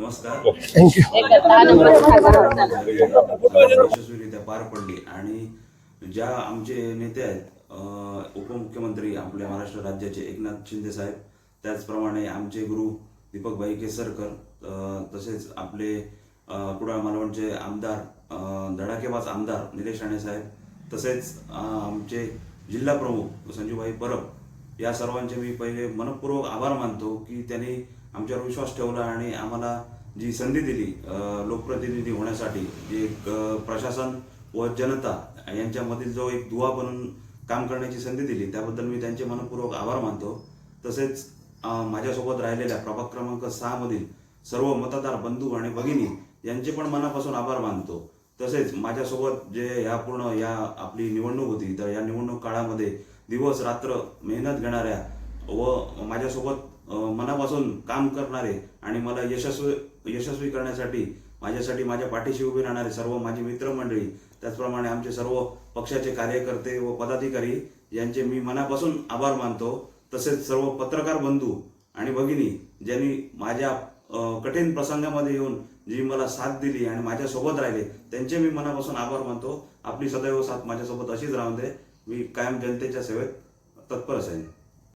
नमस्कार. थँक्यू. यशस्वीरित्या पार पडली आणि ज्या आमचे नेते आहेत, उपमुख्यमंत्री आपल्या महाराष्ट्र राज्याचे एकनाथ शिंदे साहेब, त्याचप्रमाणे आमचे गुरु दीपकभाई केसरकर, तसेच आपले कुडाळ मालवणचे आमदार, धडाकेबाज आमदार निलेश राणे साहेब, तसेच आमचे जिल्हा प्रमुख संजूभाई परब, या सर्वांचे मी पहिले मनपूर्वक आभार मानतो की त्यांनी आमच्यावर विश्वास ठेवला आणि आम्हाला जी संधी दिली लोकप्रतिनिधी होण्यासाठी, जी एक प्रशासन व जनता यांच्यामधील जो एक दुवा बनून काम करण्याची संधी दिली, त्याबद्दल मी त्यांचे मनपूर्वक आभार मानतो. तसेच माझ्यासोबत राहिलेल्या प्रभाग क्रमांक 6 मधील सर्व मतदार बंधू आणि भगिनी यांचे पण मनापासून आभार मानतो. तसेच माझ्यासोबत जे या पूर्ण या आपली निवडणूक होती, तर या निवडणूक काळामध्ये दिवस रात्र मेहनत घेणाऱ्या व माझ्यासोबत मनापासून काम करणारे आणि मला यशस्वी करण्यासाठी माझ्यासाठी माझ्या पाठीशी उभे राहणारे सर्व माझी मित्रमंडळी, त्याचप्रमाणे आमचे सर्व पक्षाचे कार्यकर्ते व पदाधिकारी यांचे मी मनापासून आभार मानतो. तसेच सर्व पत्रकार बंधू आणि भगिनी ज्यांनी माझ्या कठीण प्रसंगामध्ये येऊन जी मला साथ दिली आणि माझ्यासोबत राहिले, त्यांचे मी मनापासून आभार मानतो. आपली सदैव साथ माझ्यासोबत अशीच राहून दे. मी कायम जनतेच्या सेवेत तत्पर असेन.